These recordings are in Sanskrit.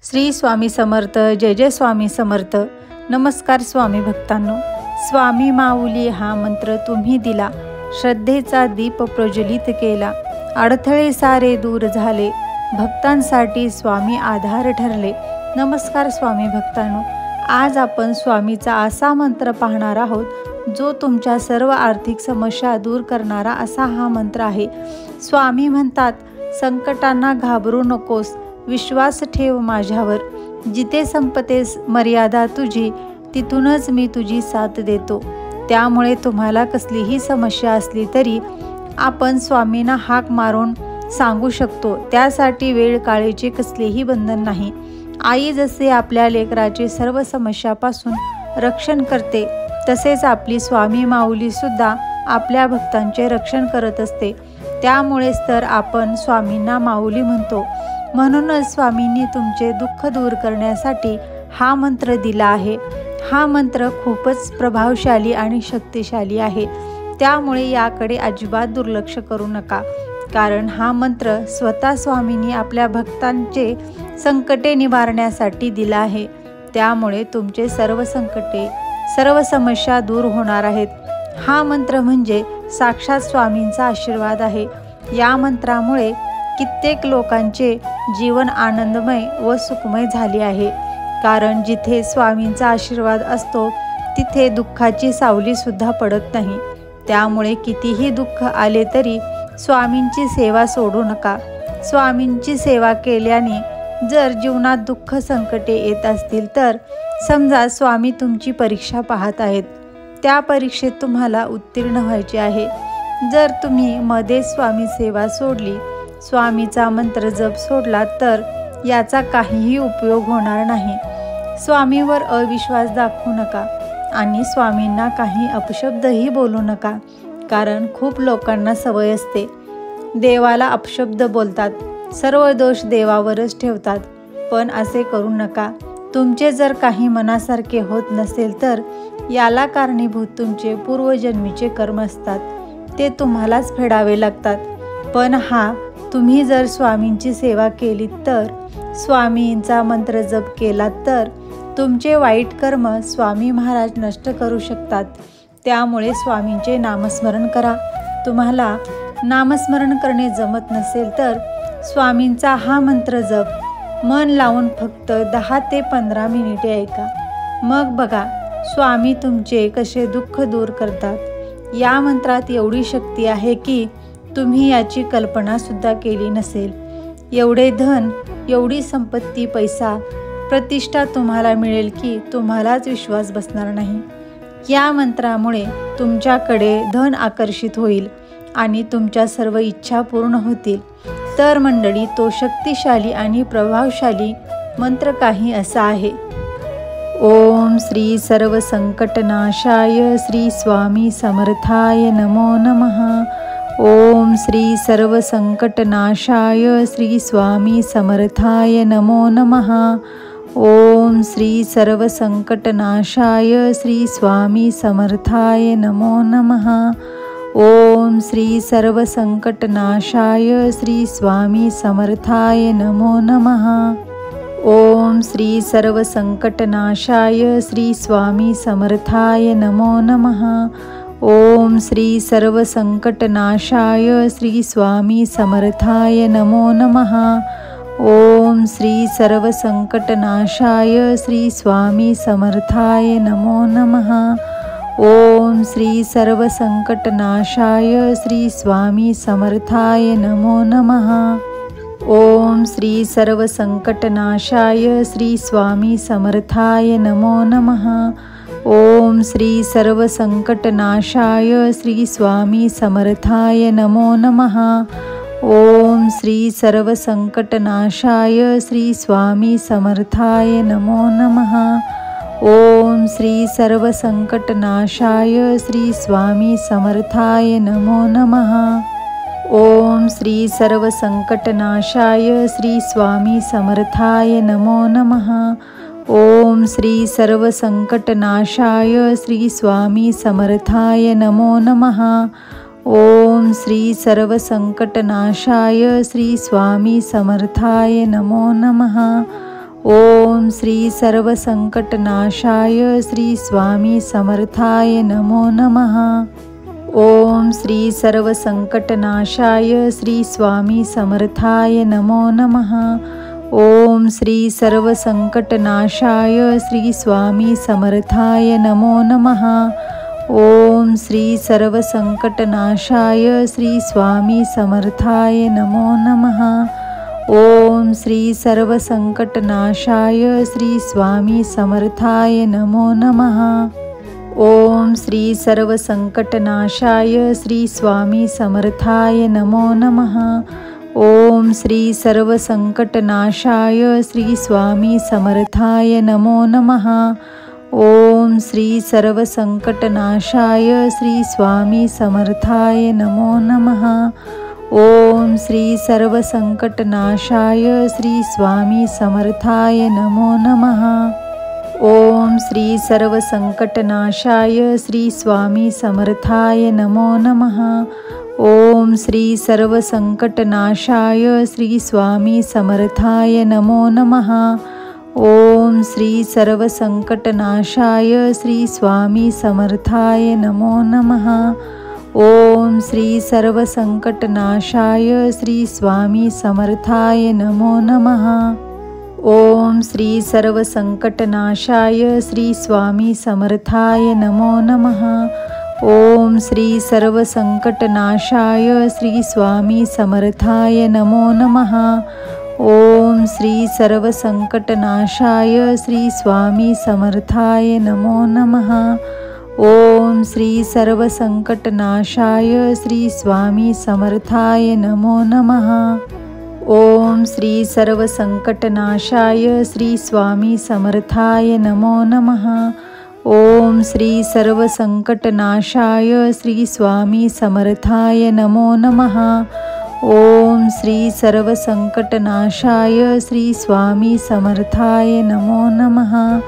श्री स्वामी समर्थ. जय जय स्वामी समर्थ. नमस्कार स्वामी भक्तांनो. स्वामी माऊली हा मंत्र तुम्ही दिला, श्रद्धेचा दीप प्रज्वलित केला, अडथळे सारे दूर झाले, भक्तांसाठी स्वामी आधार ठरले. नमस्कार स्वामी भक्तांनो. आज आपण स्वामीचा असा मंत्र पाहणार आहोत जो तुमच्या सर्व आर्थिक समस्या दूर करणारा असा हा मंत्र आहे. स्वामी म्हणतात, संकटांना घाबरू नकोस, विश्वास ठेव माझ्यावर. जिथे संपते मर्यादा तुझी, तिथूनच मी तुझी साथ देतो. त्यामुळे तुम्हाला कसलीही समस्या असली तरी आपण स्वामींना हाक मारून सांगू शकतो. त्यासाठी वेळ काळेचे कसलेही बंधन नाही. आई जसे आपल्या लेकराचे सर्व समस्यापासून रक्षण करते, तसेच आपली स्वामी माऊली सुद्धा आपल्या भक्तांचे रक्षण करत असते. त्यामुळेच तर आपण स्वामींना माऊली म्हणतो. म्हणूनच स्वामींनी तुमचे दुःख दूर करण्यासाठी हा मंत्र दिला आहे. हा मंत्र खूपच प्रभावशाली आणि शक्तिशाली आहे. त्यामुळे याकडे अजिबात दुर्लक्ष करू नका, कारण हा मंत्र स्वतः स्वामींनी आपल्या भक्तांचे संकटे निवारण्यासाठी दिला आहे. त्यामुळे तुमचे सर्व संकटे, सर्व समस्या दूर होणार आहेत. हा मंत्र म्हणजे साक्षात स्वामींचा आशीर्वाद आहे. या मंत्रामुळे कित्येक लोकांचे जीवन आनंदमय व सुखमय झाले आहे. कारण जिथे स्वामींचा आशीर्वाद असतो तिथे दुःखाची सावली सुद्धा पडत नाही. त्यामुळे कितीही दुःख आले तरी स्वामींची सेवा सोडू नका. स्वामींची सेवा केल्याने जर जीवनात दुःख संकटे येत असतील तर समजा स्वामी तुमची परीक्षा पाहत आहेत. त्या परीक्षेत तुम्हाला उत्तीर्ण व्हायचे आहे. जर तुम्ही मध्ये स्वामी सेवा सोडली, स्वामीचा मंत्र जप सोडला तर याचा काहीही उपयोग होणार नाही. स्वामीवर अविश्वास दाखवू नका आणि स्वामींना काही अपशब्दही बोलू नका. कारण खूप लोकांना सवय असते, देवाला अपशब्द बोलतात, सर्व दोष देवावरच ठेवतात. पण असे करू नका. तुमचे जर काही मनासारखे होत नसेल तर याला कारणीभूत तुमचे पूर्वजन्मीचे कर्म असतात. ते तुम्हालाच फेडावे लागतात. पण तुम्ही जर स्वामींची सेवा केली तर, स्वामींचा मंत्र जप केला तर तुमचे वाईट कर्म स्वामी महाराज नष्ट करू शकतात. त्यामुळे स्वामींचे नामस्मरण करा. तुम्हाला नामस्मरण करणे जमत नसेल तर स्वामींचा हा मंत्र जप मन लावून फक्त 10 ते 15 मिनिटे ऐका. मग बघा स्वामी तुमचे कसे दुःख दूर करतात. या मंत्रात एवढी शक्ती आहे की तुम्ही याची कल्पनासुद्धा केली नसेल. एवढे धन, एवढी संपत्ती, पैसा, प्रतिष्ठा तुम्हाला मिळेल की तुम्हालाच विश्वास बसणार नाही. या मंत्रामुळे तुमच्याकडे धन आकर्षित होईल आणि तुमच्या सर्व इच्छा पूर्ण होतील. तर मंडळी, तो शक्तिशाली आणि प्रभावशाली मंत्र काही असा आहे. ओम श्री सर्व संकटनाशाय श्री स्वामी समर्थाय नमो नमः. ओम श्री सर्व संकटनाशाय श्री स्वामी समर्थाय नमो नमः. ओम श्री सर्व संकटनाशाय श्री स्वामी समर्थाय नमो नमः. ओम श्री सर्व संकटनाशाय श्री स्वामी समर्थाय नमो नमः. ओम श्री सर्व संकटनाशाय श्री स्वामी समर्थाय नमो नमः. ओम श्री सर्व संकटनाशाय श्री स्वामी समर्थाय नमो नमः. ओम श्री सर्व संकटनाशाय श्री स्वामी समर्थाय नमो नमः. ओम श्री सर्व संकटनाशाय श्री स्वामी समर्थाय नमो नमः. ओम श्री सर्व संकटनाशाय श्री स्वामी समर्थाय नमो नमः. ओम श्री सर्व संकटनाशाय श्री स्वामी समर्थाय नमो नमः. ओम श्री सर्व संकटनाशाय श्री स्वामी समर्थाय नमो नमः. ओम श्री सर्व संकटनाशाय श्री स्वामी समर्थाय नमो नमः. ओम श्री सर्व संकटनाशाय श्री स्वामी समर्थाय नमो नमः. ओम श्री सर्व संकटनाशाय श्री स्वामी समर्थाय नमो नमः. ओम श्री सर्व संकटनाशाय श्री स्वामी समर्थाय नमो नमः. ओम श्री सर्वसंकटनाशाय श्री स्वामी समर्थाय नमो नमः। ओम श्री सर्वसंकटनाशाय श्री स्वामी समर्थाय नमो नमः। ओम श्री सर्वसंकटनाशाय श्री स्वामी समर्थाय नमो नमः। ओम श्री सर्वसंकटनाशाय श्री स्वामी समर्थाय नमो नमः। ओम श्री सर्वसंकटनाशाय श्री स्वामी समर्थाय नमो नमः। ओम श्री सर्वसंकटनाशाय श्री स्वामी समर्थाय नमो नमः। ओम श्री सर्वसंकटनाशाय श्री स्वामी समर्थाय नमो नमः। ओम श्री सर्वसंकटनाशाय श्री स्वामी समर्थाय नमो नमः। ओम श्री सर्वसंकटनाशाय श्री स्वामी समर्थाय नमो नमः। ओम श्री सर्वसंकटनाशाय श्री स्वामी समर्थाय नमो नमः। ओम श्री सर्वसंकटनाशाय श्री स्वामी समर्थाय नमो नमः। ओम श्री सर्वसंकटनाशाय श्री स्वामी समर्थाय नमो नमः। ओम श्री सर्वसंकटनाशाय श्री स्वामी समर्थाय नमो नमः। ओम श्री सर्वसंकटनाशाय श्री स्वामी समर्थाय नमो नमः। ओम श्री सर्वसंकटनाशाय श्री स्वामी समर्थाय नमो नमः। ओम श्री सर्वसंकटनाशाय श्री स्वामी समर्थाय नमो नमः। ओम श्री सर्वसंकटनाशाय श्री स्वामी समर्थाय नमो नमः। ओम श्री सर्वसंकटनाशाय श्री स्वामी समर्थाय नमो नमः। ओम श्री सर्वसंकटनाशाय श्री स्वामी समर्थाय नमो नमः। ओम श्री सर्वसंकटनाशाय श्री स्वामी समर्थाय नमो नमः।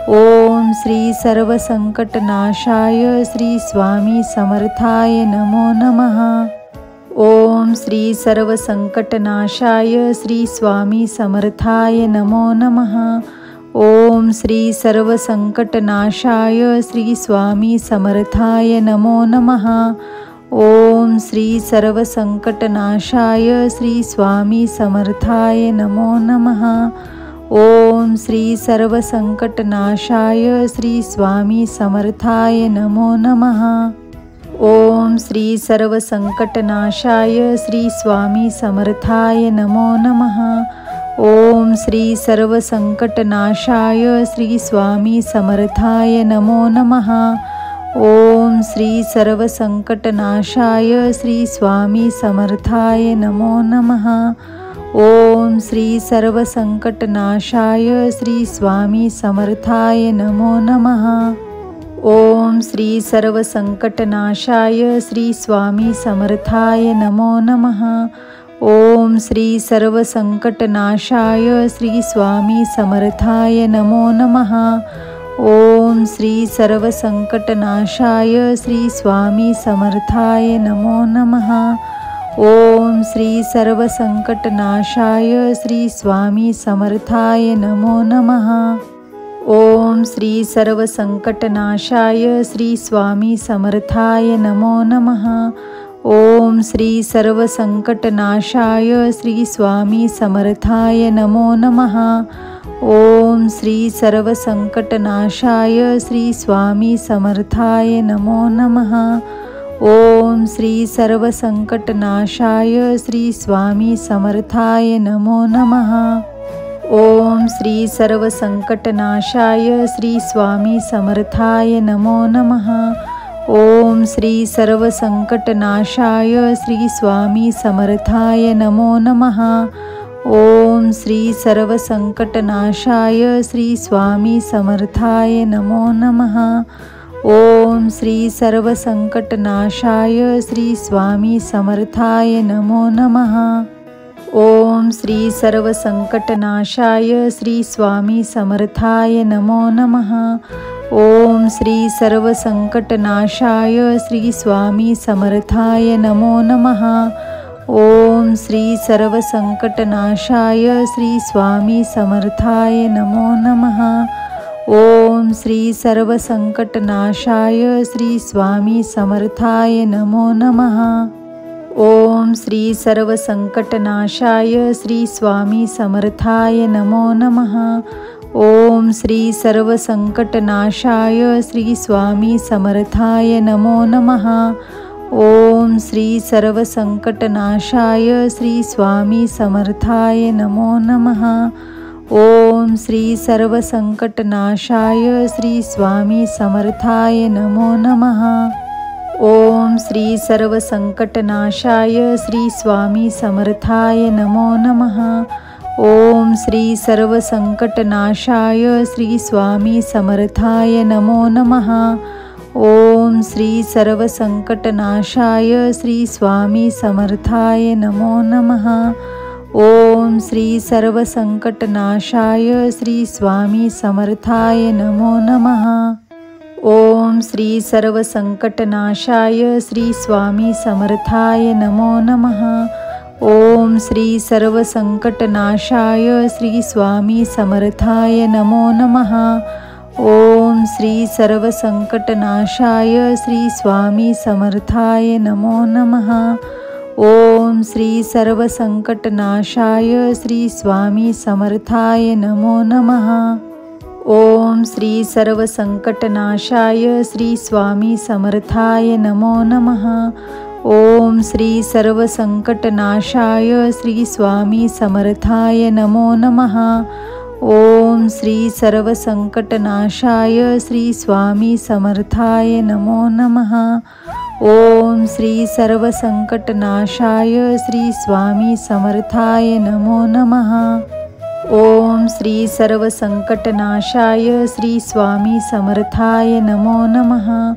ओम श्री सर्वसंकटनाशाय श्री स्वामी समर्थाय नमो नमः। ओम श्री सर्वसंकटनाशाय श्री स्वामी समर्थाय नमो नमः। ओम श्री सर्वसंकटनाशाय श्री स्वामी समर्थाय नमो नमः। ओम श्री सर्वसंकटनाशाय श्री स्वामी समर्थाय नमो नमः। ओम श्री सर्वसंकटनाशाय श्री स्वामी समर्थाय नमो नमः। ओम श्री सर्वसंकटनाशाय श्री स्वामी समर्थाय नमो नमः। ओम श्री सर्वसंकटनाशाय श्री स्वामी समर्थाय नमो नमः। ओम श्री सर्वसंकटनाशाय श्री स्वामी समर्थाय नमो नमः। ओम श्री सर्वसंकटनाशाय श्री स्वामी समर्थाय नमो नमः। ओम श्री सर्वसंकटनाशाय श्री स्वामी समर्थाय नमो नमः। ओम श्री सर्वसंकटनाशाय श्री स्वामी समर्थाय नमो नमः। ओम श्री सर्वसंकटनाशाय श्री स्वामी समर्थाय नमो नमः। ओम श्री सर्वसंकटनाशाय श्री स्वामी समर्थाय नमो नमः। ओम श्री सर्वसंकटनाशाय श्री स्वामी समर्थाय नमो नमः। ओम श्री सर्वसंकटनाशाय श्री स्वामी समर्थाय नमो नमः। ओम श्री सर्वसंकटनाशाय श्री स्वामी समर्थाय नमो नमः। ओम श्री सर्वसंकटनाशाय श्री स्वामी समर्थाय नमो नमः। ओम श्री सर्वसंकटनाशाय श्री स्वामी समर्थाय नमो नमः। ओम श्री सर्वसंकटनाशाय श्री स्वामी समर्थाय नमो नमः। ओम श्री सर्वसंकटनाशाय श्री स्वामी समर्थाय नमो नमः। ओम श्री सर्वसंकटनाशाय श्री स्वामी समर्थाय नमो नमः। ओम श्री सर्वसंकटनाशाय श्री स्वामी समर्थाय नमो नमः। ओम श्री सर्वसंकटनाशाय श्री स्वामी समर्थाय नमो नमः। ओम श्री सर्वसंकटनाशाय श्री स्वामी समर्थाय नमो नमः। ओम श्री सर्वसंकटनाशाय श्री स्वामी समर्थाय नमो नमः। ओम श्री सर्वसंकटनाशाय श्री स्वामी समर्थाय नमो नमः। ओम श्री सर्वसंकटनाशाय श्री स्वामी समर्थाय नमो नमः। ओम श्री सर्वसंकटनाशाय श्री स्वामी समर्थाय नमो नमः। ओम श्री सर्वसंकटनाशाय श्री स्वामी समर्थाय नमो नमः। ओम श्री सर्वसंकटनाशाय श्री स्वामी समर्थाय नमो नमः। ओम श्री सर्वसंकटनाशाय श्री स्वामी समर्थाय नमो नमः। ओम श्री सर्वसंकटनाशाय श्री स्वामी समर्थाय नमो नमः। ओम श्री सर्वसंकटनाशाय श्री स्वामी समर्थाय नमो नमः। ओम श्री सर्वसंकटनाशाय श्री स्वामी समर्थाय नमो नमः। ओम श्री सर्वसंकटनाशाय श्री स्वामी समर्थाय नमो नमः। ओम श्री सर्वसंकटनाशाय श्री स्वामी समर्थाय नमो नमः। ओम श्री सर्वसंकटनाशाय श्री स्वामी समर्थाय नमो नमः। ओम श्री सर्वसंकटनाशाय श्री स्वामी समर्थाय नमो नमः। ओम श्री सर्वसंकटनाशाय श्री स्वामी समर्थाय नमो नमः। ओम श्री सर्वसंकटनाशाय श्री स्वामी समर्थाय नमो नमः। ओम श्री सर्वसंकटनाशाय श्री स्वामी समर्थाय नमो नमः। ओम श्री सर्वसंकटनाशाय श्री स्वामी समर्थाय नमो नमः।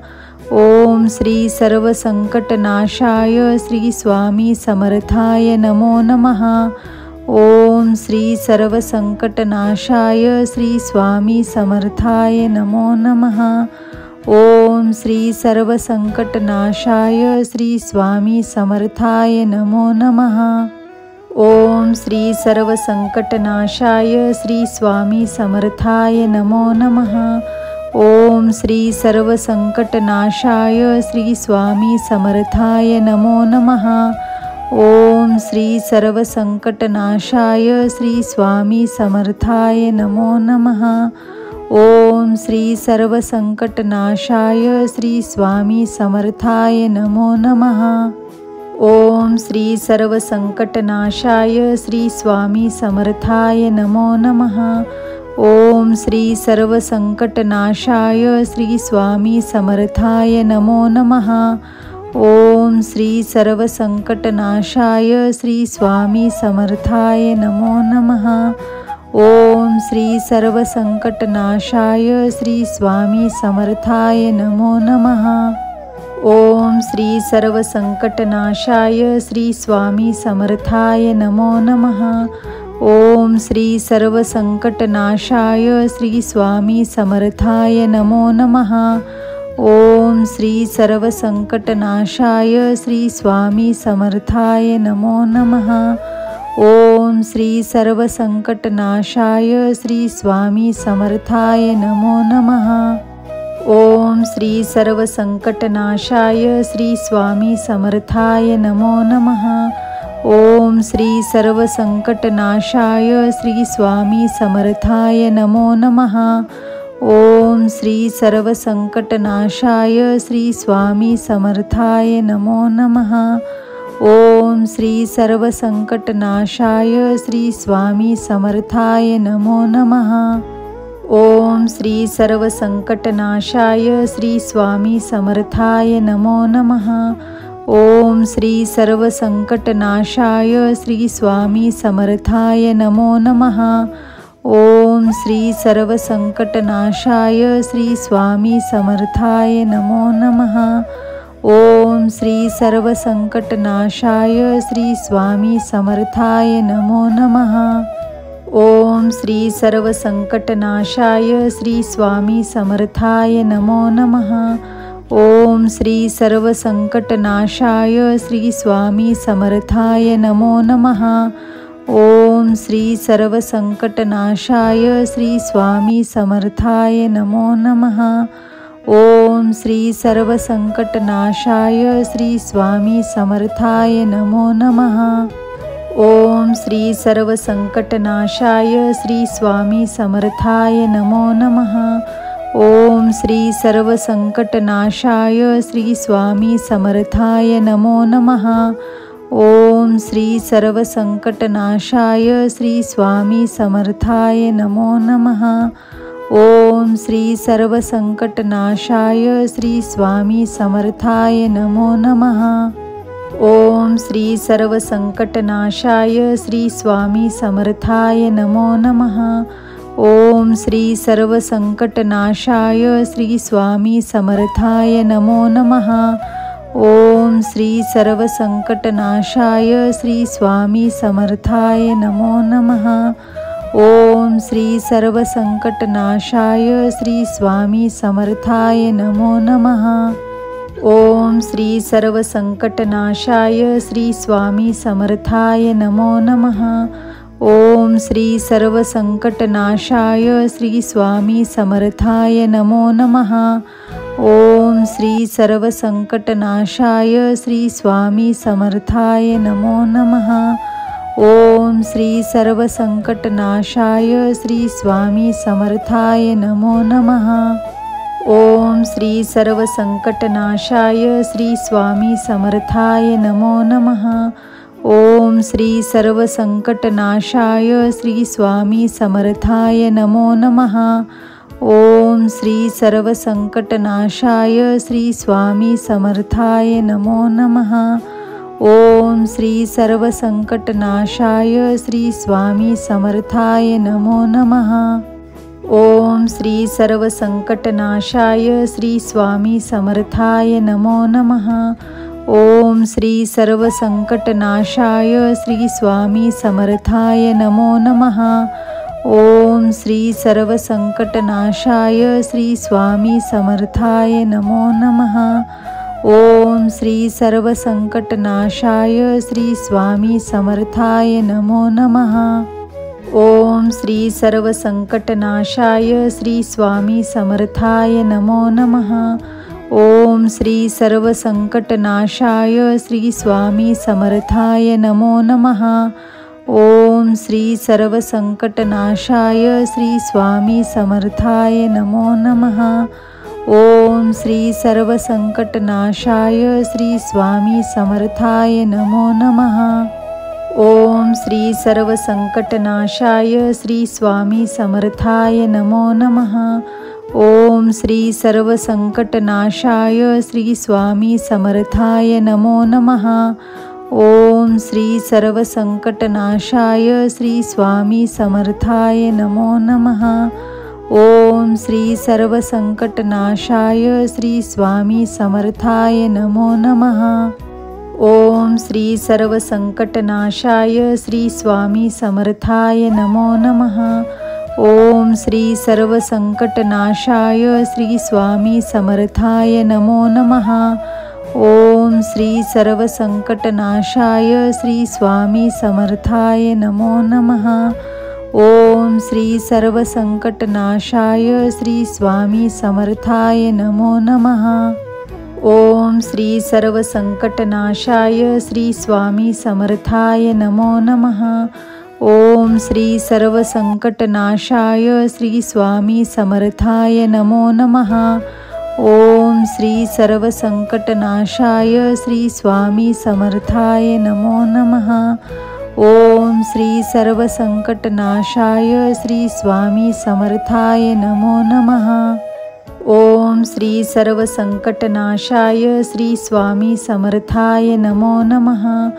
ओम श्री सर्वसंकटनाशाय श्री स्वामी समर्थाय नमो नमः। ओम श्री सर्वसंकटनाशाय श्री स्वामी समर्थाय नमो नमः। ओम श्री सर्वसंकटनाशाय श्री स्वामी समर्थाय नमो नमः। ओम श्री सर्वसंकटनाशाय श्री स्वामी समर्थाय नमो नमः। ओम श्री सर्वसंकटनाशाय श्री स्वामी समर्थाय नमो नमः। ओम श्री सर्वसंकटनाशाय श्री स्वामी समर्थाय नमो नमः। ओम श्री सर्वसंकटनाशाय श्री स्वामी समर्थाय नमो नमः। ओम श्री सर्वसंकटनाशाय श्री स्वामी समर्थाय नमो नमः। ओम श्री सर्वसंकटनाशाय श्री स्वामी समर्थाय नमो नमः। ओम श्री सर्वसंकटनाशाय श्री स्वामी समर्थाय नमो नमः। ओम श्री सर्वसंकटनाशाय श्री स्वामी समर्थाय नमो नमः। ओम श्री सर्वसंकटनाशाय श्री स्वामी समर्थाय नमो नमः। ओम श्री सर्वसंकटनाशाय श्री स्वामी समर्थाय नमो नमः। ओम श्री सर्वसंकटनाशाय श्री स्वामी समर्थाय नमो नमः। ओम श्री सर्वसंकटनाशाय श्री स्वामी समर्थाय नमो नमः। ओम श्री सर्वसंकटनाशाय श्री स्वामी समर्थाय नमो नमः। ओम श्री सर्वसंकटनाशाय श्री स्वामी समर्थाय नमो नमः। ओम श्री सर्वसंकटनाशाय श्री स्वामी समर्थाय नमो नमः। ओम श्री सर्वसंकटनाशाय श्री स्वामी समर्थाय नमो नमः। ओम श्री सर्वसंकटनाशाय श्री स्वामी समर्थाय नमो नमः। ओम श्री सर्वसंकटनाशाय श्री स्वामी समर्थाय नमो नमः। ओम श्री सर्वसंकटनाशाय श्री स्वामी समर्थाय नमो नमः। ओम श्री सर्वसंकटनाशाय श्री स्वामी समर्थाय नमो नमः। ओम श्री सर्वसंकटनाशाय श्री स्वामी समर्थाय नमो नमः। ओम श्री सर्वसंकटनाशाय श्री स्वामी समर्थाय नमो नमः। ओम श्री सर्वसंकटनाशाय श्री स्वामी समर्थाय नमो नमः। ओम श्री सर्वसंकटनाशाय श्री स्वामी समर्थाय नमो नमः। ओम श्री सर्वसंकटनाशाय श्री स्वामी समर्थाय नमो नमः। ओम श्री सर्वसंकटनाशाय श्री स्वामी समर्थाय नमो नमः। ओम श्री सर्वसंकटनाशाय श्री स्वामी समर्थाय नमो नमः। ओम श्री सर्वसंकटनाशाय श्री स्वामी समर्थाय नमो नमः। ओम श्री सर्वसंकटनाशाय श्री स्वामी समर्थाय नमो नमः। ओम श्री सर्वसंकटनाशाय श्री स्वामी समर्थाय नमो नमः। ओम श्री सर्वसंकटनाशाय श्री स्वामी समर्थाय नमो नमः। ओम श्री सर्वसंकटनाशाय श्री स्वामी समर्थाय नमो नमः। ओम श्री सर्वसंकटनाशाय श्री स्वामी समर्थाय नमो नमः। ओम श्री सर्वसंकटनाशाय श्री स्वामी समर्थाय नमो नमः। ओम श्री सर्वसंकटनाशाय श्री स्वामी समर्थाय नमो नमः। ओम श्री सर्वसंकटनाशाय श्री स्वामी समर्थाय नमो नमः। ओम श्री सर्वसंकटनाशाय श्री स्वामी समर्थाय नमो नमः। ओम श्री सर्वसंकटनाशाय श्री स्वामी समर्थाय नमो नमः। ओम श्री सर्वसंकटनाशाय श्री स्वामी समर्थाय नमो नमः। ओम श्री सर्वसंकटनाशाय श्री स्वामी समर्थाय नमो नमः। ओम श्री सर्वसंकटनाशाय श्री स्वामी समर्थाय नमो नमः। ओम श्री सर्वसंकटनाशाय श्री स्वामी समर्थाय नमो नमः। ओम श्री सर्वसंकटनाशाय श्री स्वामी समर्थाय नमो नमः। ओम श्री सर्वसंकटनाशाय श्री स्वामी समर्थाय नमो नमः। ओम श्री सर्वसंकटनाशाय श्री स्वामी समर्थाय नमो नमः। ओम श्री सर्वसंकटनाशाय श्री स्वामी समर्थाय नमो नमः। ओम श्री सर्वसंकटनाशाय श्री स्वामी समर्थाय नमो नमः। ओम श्री सर्वसंकटनाशाय श्री स्वामी समर्थाय नमो नमः। ओम श्री सर्वसंकटनाशाय श्री स्वामी समर्थाय नमो नमः। ओम श्री सर्वसंकटनाशाय श्री स्वामी समर्थाय नमो नमः। ओम श्री सर्वसंकटनाशाय श्री स्वामी समर्थाय नमो नमः। ओम श्री सर्वसंकटनाशाय श्री स्वामी समर्थाय नमो नमः। ओम श्री सर्वसंकटनाशाय श्री स्वामी समर्थाय नमो नमः। ओम श्री सर्वसंकटनाशाय श्री स्वामी समर्थाय नमो नमः। ओम श्री सर्वसंकटनाशाय श्री स्वामी समर्थाय नमो नमः। ओम श्री सर्वसंकटनाशाय श्री स्वामी समर्थाय नमो नमः। ओम श्री सर्वसंकटनाशाय श्री स्वामी समर्थाय नमो नमः। ओम श्री सर्वसंकटनाशाय श्री स्वामी समर्थाय नमो नमः। ओम श्री सर्वसंकटनाशाय श्री स्वामी समर्थाय नमो नमः। ओम श्री सर्वसंकटनाशाय श्री स्वामी समर्थाय नमो नमः। ओम श्री सर्वसंकटनाशाय श्री स्वामी समर्थाय नमो नमः।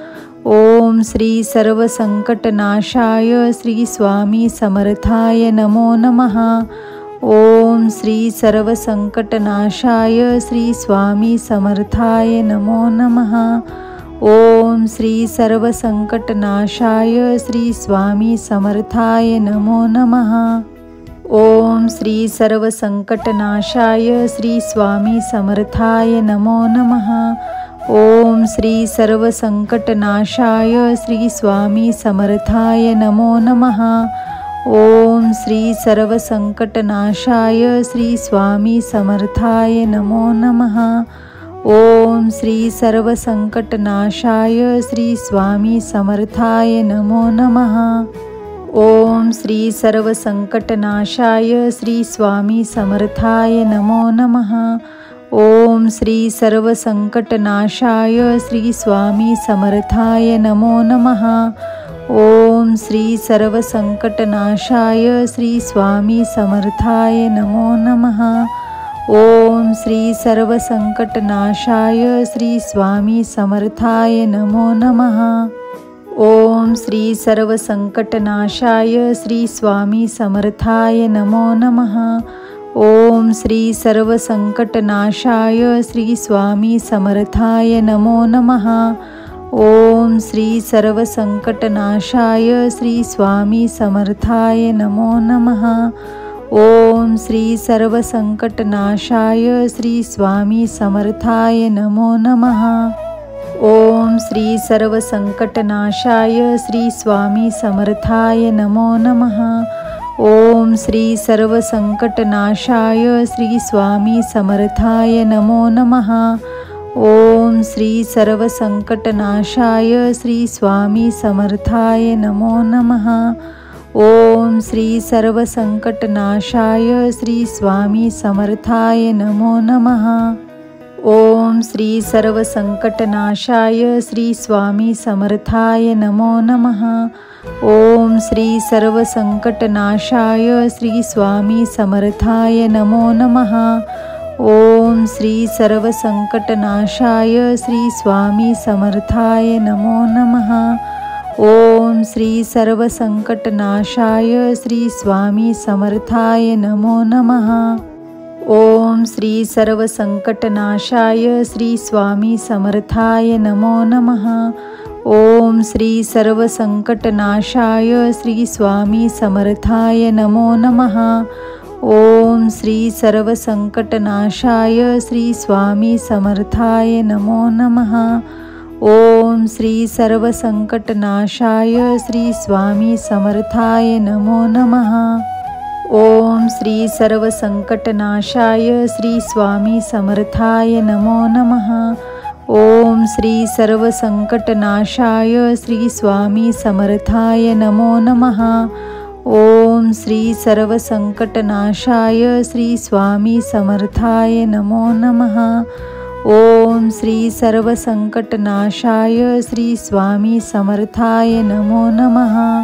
ओम श्री सर्वसंकटनाशाय श्री स्वामी समर्थाय नमो नमः। ओम श्री सर्वसंकटनाशाय श्री स्वामी समर्थाय नमो नमः। ओम श्री सर्वसंकटनाशाय श्री स्वामी समर्थाय नमो नमः। ओम ओम श्री सर्वसंकटनाशाय श्री स्वामी समर्थाय नमो नमः। ओम श्री सर्वसंकटनाशाय श्री स्वामी समर्थाय नमो नमः। ओम श्री सर्वसंकटनाशाय श्री स्वामी समर्थाय नमो नमः। ओम श्री सर्वसंकटनाशाय श्री स्वामी समर्थाय नमो नमः। ओम श्री सर्वसंकटनाशाय श्री स्वामी समर्थाय नमो नमः। ओम श्री सर्वसंकटनाशाय श्री स्वामी समर्थाय नमो नमः। ओम श्री सर्वसंकटनाशाय श्री स्वामी समर्थाय नमो नमः। ओम श्री सर्वसंकटनाशाय श्री स्वामी समर्थाय नमो नमः। ओम श्री सर्वसंकटनाशाय श्री स्वामी समर्थाय नमो नमः। ओम श्री सर्वसंकटनाशाय श्री स्वामी समर्थाय नमो नमः। ओम श्री सर्वसंकटनाशाय श्री स्वामी समर्थाय नमो नमः। ओम श्री सर्वसंकटनाशाय श्री स्वामी समर्थाय नमो नमः। ओम श्री सर्वसंकटनाशाय श्री स्वामी समर्थाय नमो नमः। ओम श्री सर्वसंकटनाशाय श्री स्वामी समर्थाय नमो नमः। ओम श्री सर्वसंकटनाशाय श्री स्वामी समर्थाय नमो नमः। ओम श्री सर्वसंकटनाशाय श्री स्वामी समर्थाय नमो नमः। ओम श्री सर्वसंकटनाशाय श्री स्वामी समर्थाय नमो नमः। ओम श्री सर्वसंकटनाशाय श्री स्वामी समर्थाय नमो नमः। ओम श्री सर्वसंकटनाशाय श्री स्वामी समर्थाय नमो नमः। ओम श्री सर्वसंकटनाशाय श्री स्वामी समर्थाय नमो नमः। ओम श्री सर्वसंकटनाशाय श्री स्वामी समर्थाय नमो नमः। ओम श्री सर्वसंकटनाशाय श्री स्वामी समर्थाय नमो नमः। ओम श्री सर्वसंकटनाशाय श्री स्वामी समर्थाय नमो नमः। ओम श्री सर्वसंकटनाशाय श्री स्वामी समर्थाय नमो नमः। ओम श्री सर्वसंकटनाशाय श्री स्वामी समर्थाय नमो नमः। ओम श्री सर्वसंकटनाशाय श्री स्वामी समर्थाय नमो नमः। ओम श्री सर्वसंकटनाशाय श्री स्वामी समर्थाय नमो नमः। ओम श्री सर्वसंकटनाशाय श्री स्वामी समर्थाय नमो नमः।